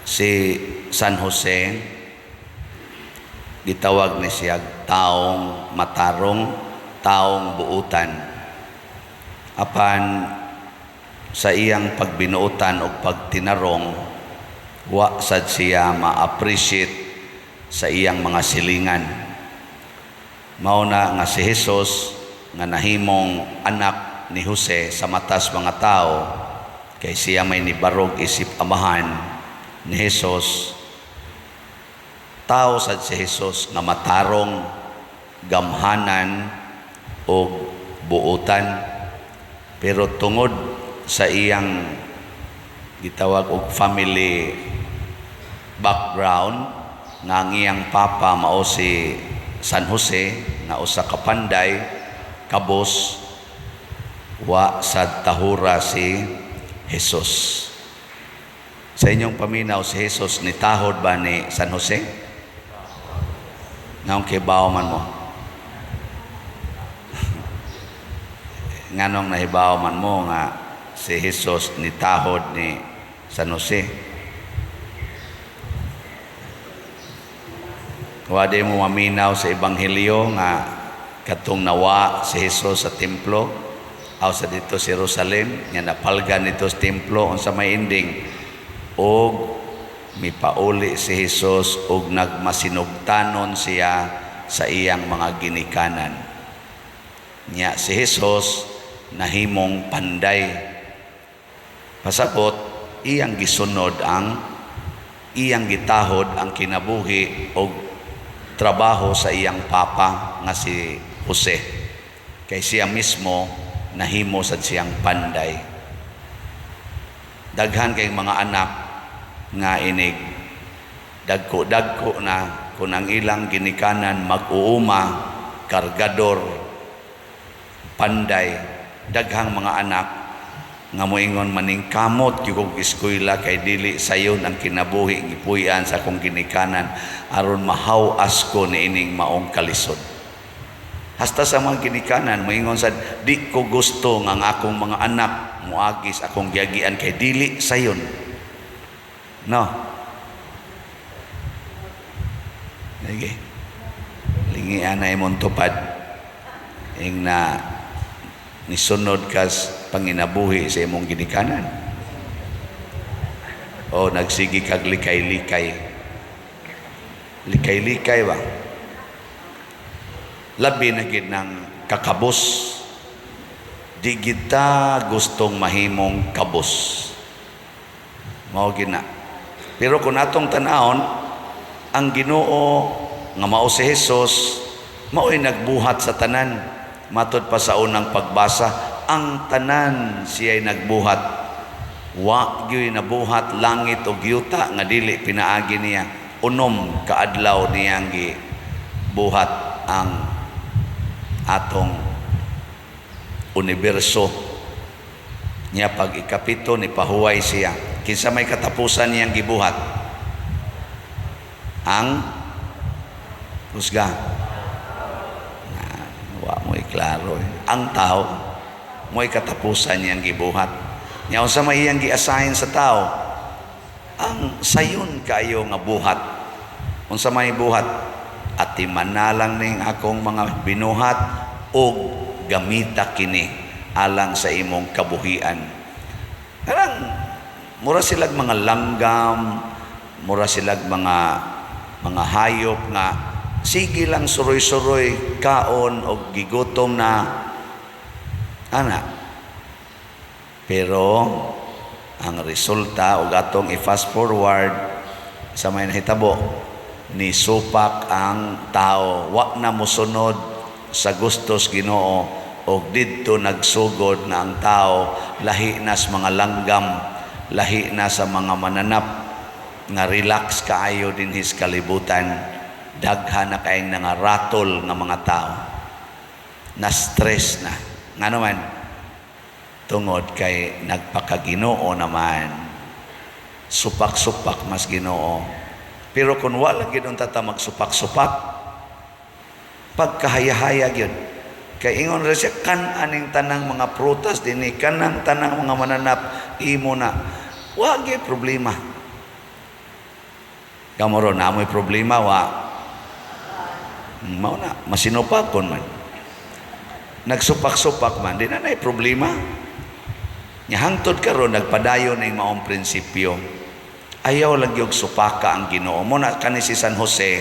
Si San Jose gitawag ni siya taong matarong, taong buutan. Apan sa iyang pagbinuutan o pagtinarong, wa sad siya ma-appreciate sa iyang mga silingan. Mao na nga si Jesus nga nahimong anak ni Jose sa matas mga tao, kay siya may nibarog isip amahan ni Jesus. Tao sad si Jesus nga matarong, gamhanan o buutan, pero tungod sa iyang gitawag og family background nga ang iyang papa mao si San Jose nga usa ka panday kabos, wa sad tahura si Jesus. Sa inyong paminaw, si Jesus nitahod ba ni San Jose? Ngayon kibaw man mo. Nganong nahibaw man mo nga si Jesus nitahod ni San Jose? Wadi mo maminaw sa Ebanghelyo nga katong nawa si Jesus sa templo aw sa dito sa Jerusalem, nga napalgan nito sa templo unsa may ending, og mipauli si Jesus og nagmasinugtanon siya sa iyang mga ginikanan. Nya si Jesus nahimong panday. Pasabot iyang gisunod ang iyang gitahod ang kinabuhi og trabaho sa iyang papa nga si Jose. Kay siya mismo nahimo sad siyang panday. Daghan kay mga anak nga inig dagko na kung ang ilang ginikanan mag-uuma, kargador, panday. Daghang mga anak nga moingon maning kamot yung eskwela kay dili sayon ang kinabuhi gipuy-an sa akong ginikanan aron mahaw-as ko ni ining maong kalisod. Hasta sa mga ginikanan moingon sad di ko gusto nga ang akong mga anak muagis akong giagian kay dili sayon. No. Lagi. Lingian na imong tupad. Ing na nisunod kas panginabuhi sa imong ginikanan. O nagsigi kag likay-likay. Likay-likay ba? Labi na gid ng kakabos. Di kita gustong mahimong kabos. Mao gina. Pero kung atong tanahon, ang Ginoo nga mao si Jesus, mao'y nagbuhat sa tanan. Matod pa sa unang pagbasa, ang tanan siya'y nagbuhat. Wa gyud nabuhat langit o yuta nga dili pinaagi niya. Unom kaadlaw niyang gibuhat ang atong universo. Niya pag ikapito ni pahuway siya. Kinsa may katapusan niyang gibuhat? Ang husga. Wa mo'y klaro. Ang tao, mo'y katapusan niyang gibuhat. Nya unsa may iyang gi-assign sa tao? Ang sayon kayo nga buhat. Unsa may buhat? Atiman na lang ning akong mga binuhat og gamita kini alang sa imong kabuhian. Karang mura silag mga langgam, mura silag mga hayop nga sige lang suroy-suroy kaon o gigutom na ana. Pero ang resulta o atong i-fast forward sa may nahitabo, ni supak ang tao, wa na mosunod sa gustos Ginoo o didto nagsugod na ang tao lahi na sa mga langgam, lahi na sa mga mananap nga relax kaayo din his kalibutan. Daghan na kayong nangaratol nga mga tao na stress na nga naman tungod kay nagpakaginoo naman, supak-supak mas Ginoo. Pero kung wala gid unta ta magsupak-supak, pagkahaya-haya gyud kay ingon ra siya kan aning tanang mga prutas dinhi, kanang tanang mga mananap imo na, wa gyud problema. Kamoro na amoy problema wa. Mao na masinupakon man. Nagsupak-supak man di na nay problema. Nya hangtod karon nagpadayon ning maong prinsipyo. Ayaw lang yung supaka ang Ginoo. Mo na kani si San Jose,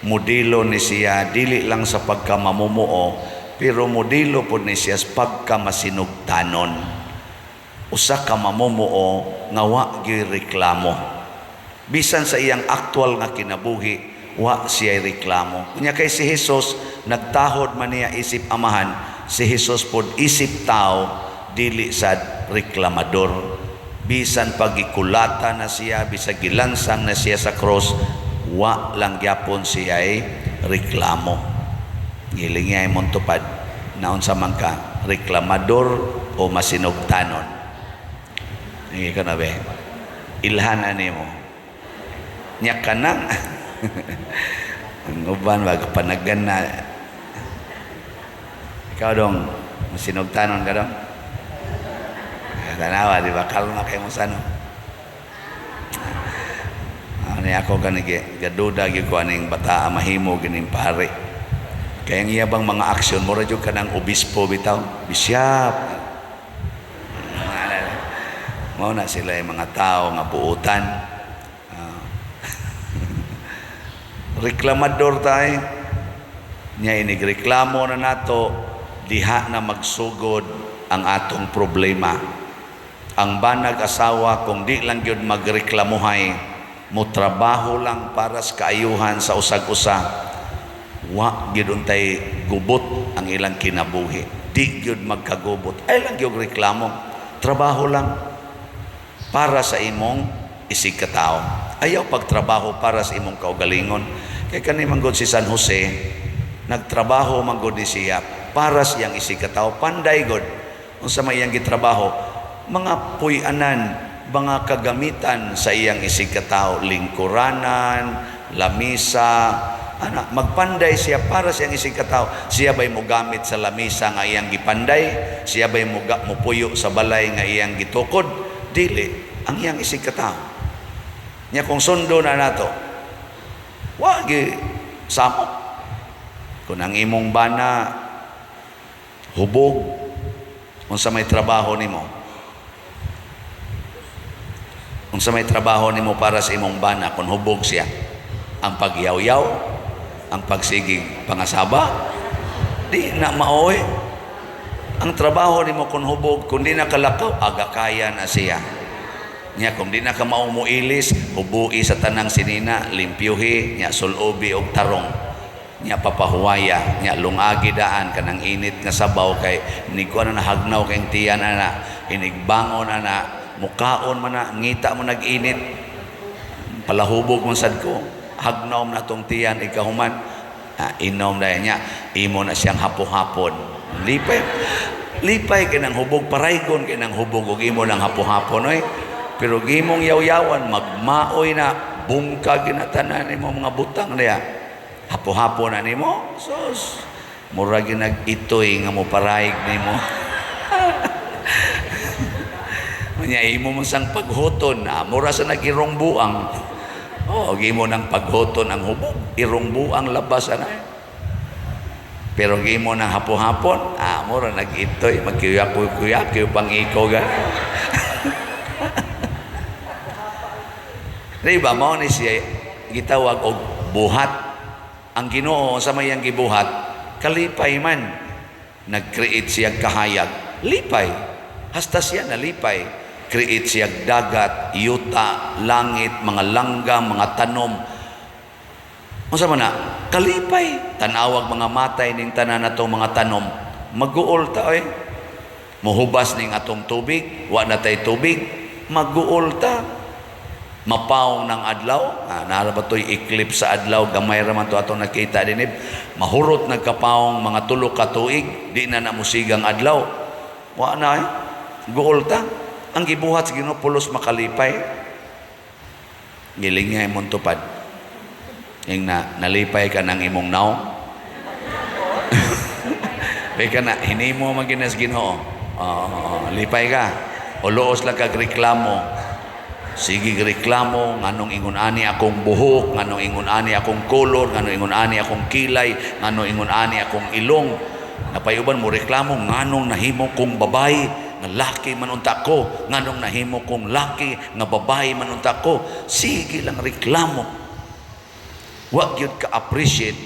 modelo ni siya dili lang sa pagkamamumuo, pero modelo po ni siya sa pagkamasinugtanon. Usa ka mamumuo nga wa gyud reklamo. Bisan sa iyang aktual nga kinabuhi, wa siya reklamo. Kunya kay si Jesus nagtahod man niya isip amahan, si Jesus pod isip tao dili sad reklamador. Bisan pagikulata na siya, bisan gilansang na siya sa cross, wa lang gyapon siya ay reklamo. Giling niya ay montupad naon sa man ka reklamador o masinugtanon. Hindi ka na be ilhanan nimo nya kanang ang uban wag panagan na ikaw dong masinugtanon ka dong tanawa di ba kalma kay mo sano ani ako ganige gaduda gyud ko aning bata mahimo gining pare kay ang iyabang mga aksyon mura jud kanang obispo bitaw bisyap mao na sila yung mga tao nga buutan reklamador tayo nya inigreklamo na nato diha na magsugod ang atong problema. Ang banag asawa kung di lang yun magreklamuhay mo trabaho lang para sa kaayuhan sa usag-usa wa gyud untay gubot ang ilang kinabuhi di gyud magkagubot ay lang gyud reklamo trabaho lang para sa imong isig katao ayaw pagtrabaho para sa imong kaugalingon kay kani manggod si San Jose nagtrabaho manggod ni siya para sa iyang isig katao panday god unsa may iyang gitrabaho mga puy-anan mga kagamitan sa iyang isig katao lingkuranan lamisa ana magpanday siya para sa iyang isig katao siya ba'y mogamit sa lamisa nga iyang gipanday siya ba'y mopuyo sa balay nga iyang gitukod dili ang iyang isig katao nya kung sundo na nato wa gi samot kung ang imong bana hubog unsa may trabaho nimo unsa may trabaho nimo para sa imong bana kung hubog siya ang pagyaw-yaw ang pagsigig pangasaba di na maoy ang trabaho nimo kung hubog kung di nakalakaw aga kaya na siya nya kung di na ka maumuilis hubui sa tanang sinina limpyuhi nya sulobi og tarong nya papahuwaya nya lungagi daan kanang init nga sabaw kay niguan na hagnaw kay tiyan ana inigbangon ana mukaon man na ngita mo nag-init palahubog man sad ko hagnaw na tong tiyan ikahuman inom na niya imo na siyang hapo-hapon lipay kinang hubog paraygon kinang hubog ug imo lang hapo-hapon oy pero gimong yaw-yawan magmaoy na bungkag ginatanan nimo mga butang niya hapo-hapon na nimo sus mura ginag-itoy nga mo parayg nimo nya imo man sang paghuton mura sa nagirong buang gimo nang paghuton ang hubog irong buang labas ana pero gimo nang hapo-hapon mura nag-itoy magkuyak-kuyak pang iko ga diba mao ni siya gitawag og buhat ang Ginoo sa mayang gibuhat kalipay man nag-create siya kahayag lipay hasta siya nalipay create siya dagat yuta langit mga langgam mga tanom unsa man na kalipay tanawag mga matay ning tanan natong mga tanom maguol ta oy mohubas ning atong tubig wa na tay tubig maguol ta mapawong ng adlaw naara ba to'y eclipse sa adlaw gamay raman to atong nakita dinib mahurot nagkapawong mga tulo ka tuig di na namusigang adlaw wa na guol ta ang gibuhat sa Ginoo pulos makalipay giling nga imong tupad ing nalipay ka ng imong naong bay ka na hinimo maginas Ginoo lipay ka o luos lang kag reklamo sige reklamo nganong ingon ani akong buhok, nganong ingon ani akong kolor, nganong ingon ani akong kilay, nganong ingon ani akong ilong. Napayuban mo reklamo nganong nahimo kong babae nga laki manunta ko, nganong nahimo kong laki nga babae manunta ko. Sige lang reklamo. Wa gyud ka appreciate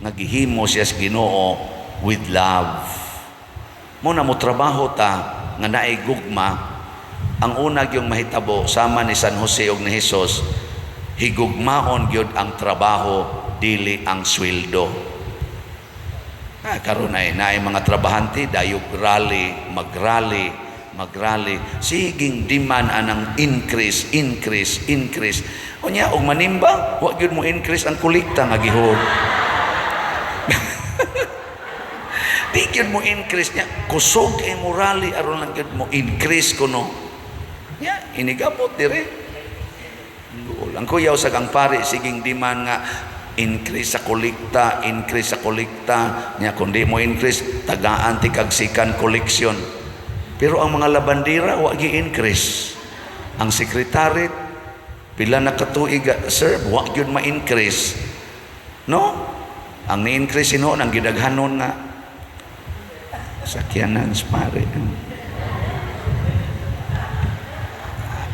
nga gihimo siya sa Ginoo with love. Mo na mo trabaho ta nga naay gugma. Ang una yung mahitabo sama ni San Jose ug ni Hesus, higugmaon gyud ang trabaho dili ang sweldo. Karon ay naay mga trabahante dayog rally, magrally. Siging demand anang increase. Unya og manimba, wa gyud mo increase ang kolekta nga gihud. Di gyud mo increase niya, kusog kay mo rally aron lang gyud mo increase kuno. Ya, inigabot dire. Ang kuyaw sa kang pare siging demand nga increase sa kolekta. Nya kundi mo increase tagaan ti kagsikan koleksyon. Pero ang mga labandira wa gi-increase. Ang sekretary pila na katuig sir, wa gyud ma-increase. No? Ang ni-increase ino nang gidaghanon nga sakyanan sa pare.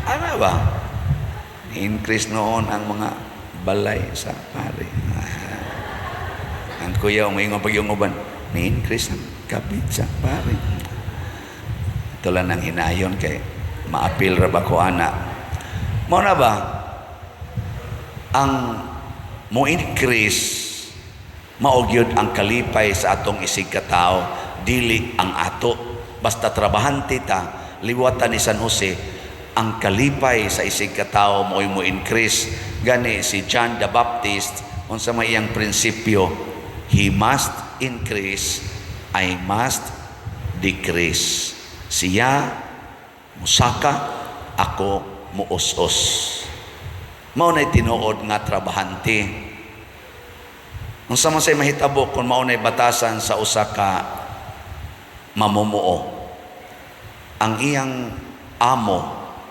Ano ba? Ni-increase noon ang mga balay sa pare. Ang kuya umingon pag yung uban, ni-increase ang kapit sa pare. Ito lang ang hinayon kay maapil ra ba ko ana. Mao na ba? Ang mo increase maogyod ang kalipay sa atong isig katao, dili ang ato. Basta trabahante ta, liwatan ni San Jose, ang kalipay sa isig katao mo increase. Gani si John the Baptist unsa may iyang prinsipyo, he must increase, I must decrease. Siya musaka, ako muos-os. Mao nay tinuod nga trabahante. Unsa man say mahitabo kung mao nay batasan sa usa ka mamumuo, ang iyang amo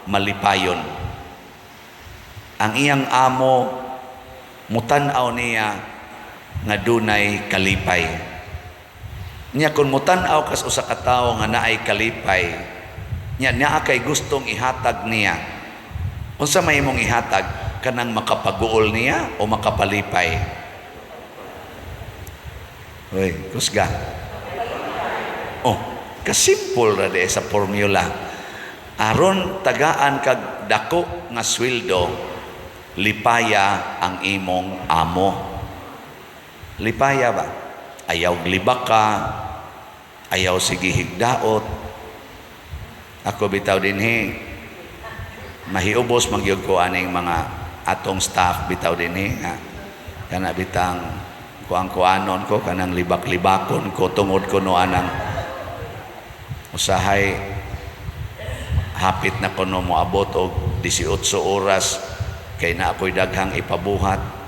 malipayon. Ang iyang amo mutan-aw niya nga dunay kalipay. Nya kun mutan-aw kas usa ka tawo nga naay kalipay, nya naa kay gustong ihatag niya. Unsa may imong ihatag? Kanang makapaguol niya o makapalipay? Hoy, kusga. Oh, kasimple ra de sa formula. Aron tagaan kag dako nga sweldo, lipaya ang imong amo. Lipaya ba? Ayaw glibak ka, ayaw sige higdaot. Ako bitaw dinhi, mahiubos magyud ko aning mga atong staff bitaw dinhi nga kana bitang kuang-kuanon ko kanang libak-libakon ko tungod ko no anang usahay hapit na kuno mo abot og 18 oras kay na ako'y daghang ipabuhat.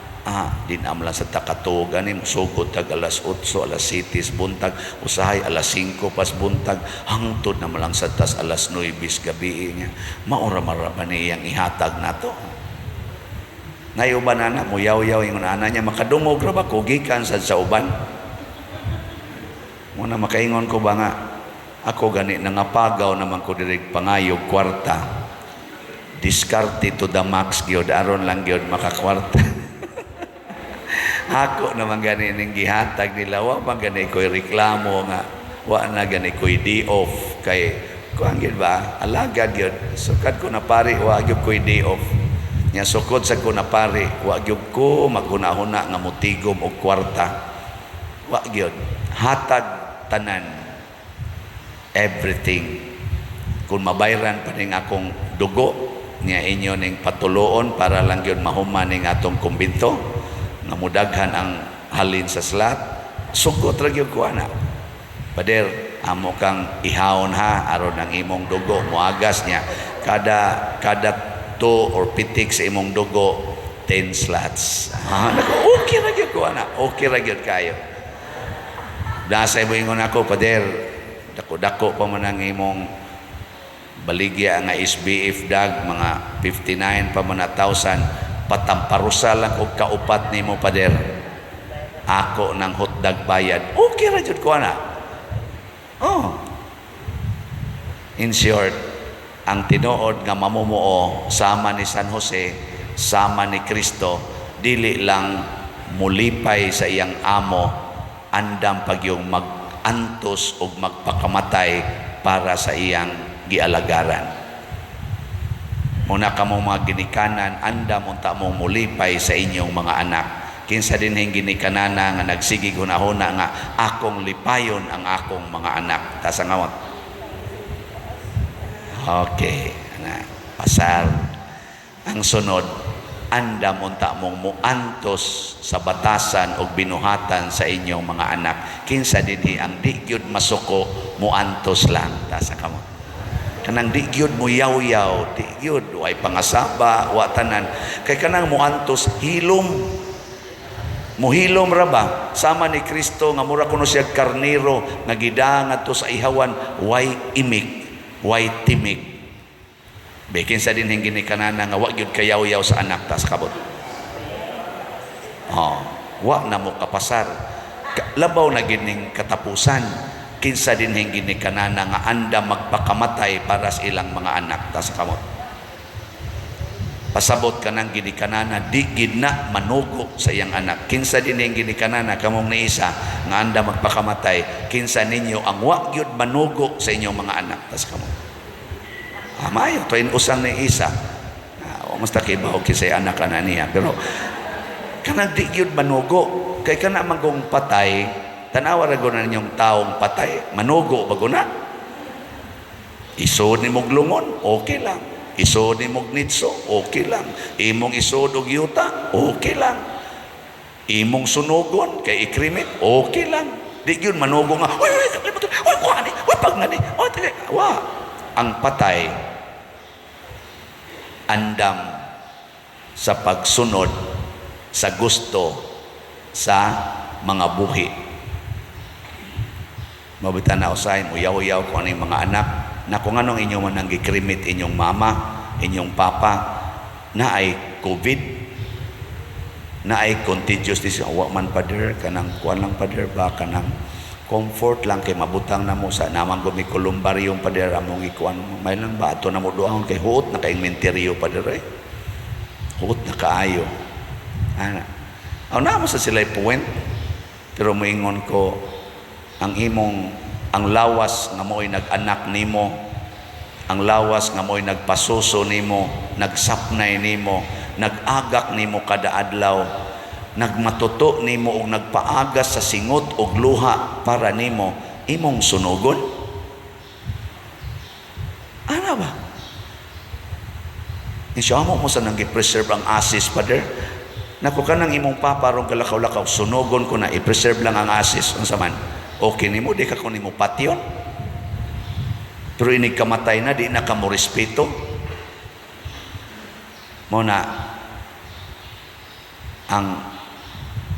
Din amla sa takatugan ni sugod tag alas 8, alas 7 buntag, usahay alas 5 pas buntag, hangtod na malang sa tas alas 9 gabi niya. Maura-mara pa niyang ihatag nato. Ngayon ba na mo yaw-yaw yung ana niya makadungog ra ba ko gikan sa uban. Muna makaingon ko ba nga ako gani nangapagaw naman ko direk pangayog kwarta. Diskarte to the max gyud aron lang gyud makakwarta. Ako naman gani ning gihatag nila wa man gani ko'y reklamo nga wa na gani ko'y day off kay kuan gyud ba alagad gyud sukad ko na pare wa gyud ko'y day off. Nya sukod sa ko na pare wa gyud ko maghuna-huna nga mutigom og kwarta. Wa gyud hatag tanan. Everything. Kung mabayran pa ning akong dugo niya inyo ning patuloon para lang yun mahuman ning atong kumbinto nga mudaghan ang halin sa slat, sugot ra gyud ko ana. Pader amo kang ihawon ha aron ang imong dugo moagas niya kada 2 or pitik sa imong dugo 10 slots. Okay ra gyud ko ana. Okay ra gyud kayo. Nasa mo ingon ako pader dako-dako pa man ang imong baligya nga SBF dag mga 59 pa man na thousand, patamparusa lang og kaupat nimo pader. Ako ng hotdag bayad. Okay ra jud ko ana. Oh. In short, ang tinuod nga mamumuo sama ni San Jose, sama ni Kristo, dili lang mulipay sa iyang amo, andam pagyong mag-antos o magpakamatay para sa iyang gialagaran. Muna ka mong mga ginikanan, andam unta mong mulipay sa inyong mga anak. Kinsa din hing ginikanana nga nagsigig hunahuna nga akong lipayon ang akong mga anak. Tasangawat. Okay, pasal. Ang sunod, andam unta mong muantos sa batasan o binuhatan sa inyong mga anak. Kinsa dinhi ang di gyud masuko, muantos lang. Tasangawat. Kanang di gyud mo yaw-yaw, di gyud way pangasaba, wa tanan. Kay kanang muantos hilom. Muhilom ra ba sama ni Kristo nga mura kuno siya karnero nga gidangat to sa ihawan, way imik, way timik. Bekin sa din hingin ni kanana nga wa gyud kayaw-yaw sa anak tas kabot. Wa na mo kapasar. Labaw na gining katapusan. Kinsa din hingin ni kanana nga anda magpakamatay para sa ilang mga anak tas kabot. Pasabot ka ng ginikanana, di gid na manugo sa iyang anak. Kinsa din yung ginikanana, kamong ni isa, nga anda magpakamatay, kinsa ninyo ang wa gyud manugo sa inyong mga anak. Tas kamo. Mayo, to usang ni isa. Musta kibaw kisay anak ka na niya. Pero, kanang di gyud manugo, kay kana magong patay, tanawa ra na ninyong taong patay, manugo bago na. Isod ni moglungon, okay lang. Isod ni Mugnitso, okay lang. Imong isod og yuta, okay lang. Imong sunugon, kay ikrimit, okay lang. Di yun manugo nga, kuhani, pagngani, ang patay, andam sa pagsunod, sa gusto, sa mga buhi. Mabitan na usahin, uyaw-uyaw ko ano yung mga anak, na kung anong inyong manang gikrimit inyong mama, inyong papa, na ay COVID, na ay contagious disease. Wa man pader, kanang kuan lang pader ba, kanang comfort lang kay mabutang na mo sa namang gumikulumbaryong pader, among ikuan mo. May lang ba, ato na mo doon kay huot na kayong menteryo pader eh. Huot na kaayo. Na mo sa sila'y point, pero moingon ko, ang lawas nga mo'y nag-anak nimo, ang lawas nga mo'y nagpasuso nimo, nagsapnay nimo, nag-agak nimo kada adlaw, nagmatuto nimo og nagpaagas sa singot og luha para nimo, imong sunugon? Ano ba? Isyamo mo sa nang i-preserve ang asis, Pader. Naku ka nang imong papa rong kalakaw-lakaw, sunugon ko na, i-preserve lang ang asis. Ang saman, okay nimo, di ka kung nimo patyon. Pero inig kamatay na, di na ka mo respeto. Muna, ang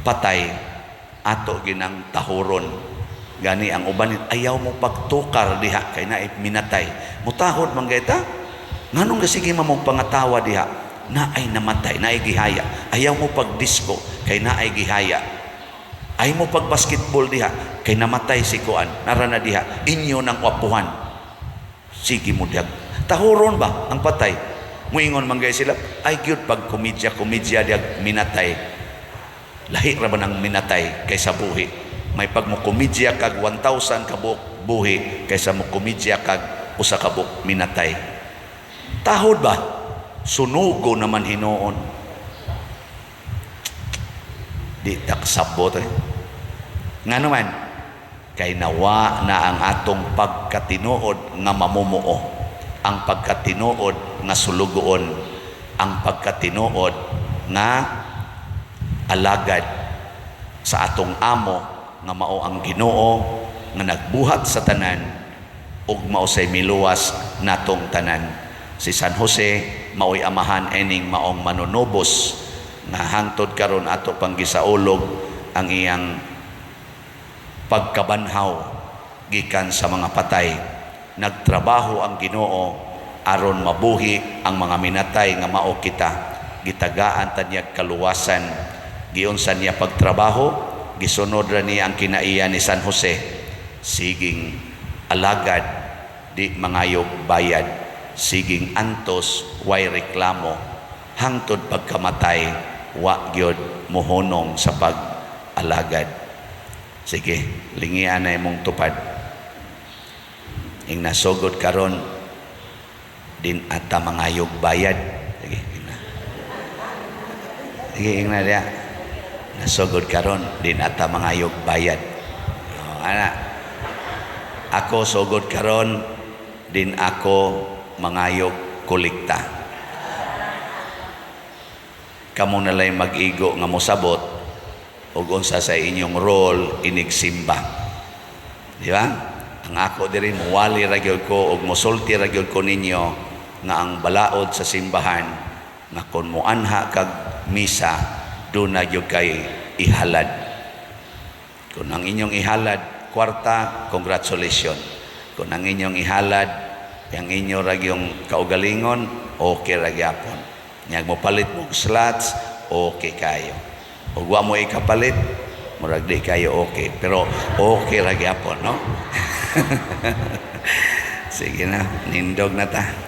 patay, ato ginang tahuron. Gani ang uban, ayaw mo pagtukar diha, kay na minatay. Mutahod man gaita, nganong kasige mamong pangatawa diha, na ay namatay, na ay gihaya. Ayaw mo pagdisko, kay na ay gihaya. Ay mo pag basketball diha, kay namatay si Kuan, narana diha, inyo ng wapuhan. Sige mo diha. Tahuron ba ang patay? Muingon man gay sila, ay gyud pag komedya diha minatay. Lahi ra ba nang minatay kaysa buhi? May pag mo komedya kag 1,000 ka buhi kaysa mo komedya kag usa ka buok minatay. Tahod ba? Sunugo naman hinoon. Di taksabot eh. Nga naman, kay nawa na ang atong pagkatinuod nga mamumuo, ang pagkatinuod nga sulugoon, ang pagkatinuod nga alagad sa atong amo nga mao ang Ginoo nga nagbuhat sa tanan ug mao say miluwas natong tanan. Si San Jose mao'y amahan ening maong manunubos nga hangtod karon ato pang gisaulog ang iyang pagkabanhaw gikan sa mga patay. Nagtrabaho ang Ginoo aron mabuhi ang mga minatay nga mao kita. Gitagaan ta niya kaluwasan, giunsan niya pagtrabaho, gisunod ra niya ang kinaiya ni San Jose. Siging alagad, di mangayog bayad, siging antos, way reklamo, hangtod pagkamatay, wa gyud mohonong sa pag-alagad. Sige, lingian na imong tupad. Ing nasugod karon din ata mangayog bayad. Sige, ing na. Sige, ing na dia. Nasugod karon din ata mangayog bayad. O, ana. Ako sugod karon din ako mangayog kolekta. Kamo na lang mag-igo nga mosabot ug unsa sa inyong role inigsimba. Di ba? Ang ako diri muwali ra gyud ko ug mosulti ra gyud ko ninyo nga ang balaod sa simbahan nga kun moanha kag misa do na gyud kay ihalad. Kung ang inyong ihalad kwarta, congratulations. Kung ang inyong ihalad yang inyo ra gyung kaugalingon, okay ra gyapon. Nyag mo palit mo slots, okay kayo. Ug wa mo ikapalit, murag di kayo okay. Pero okay ra gyapon, no? Sige na, nindog na ta.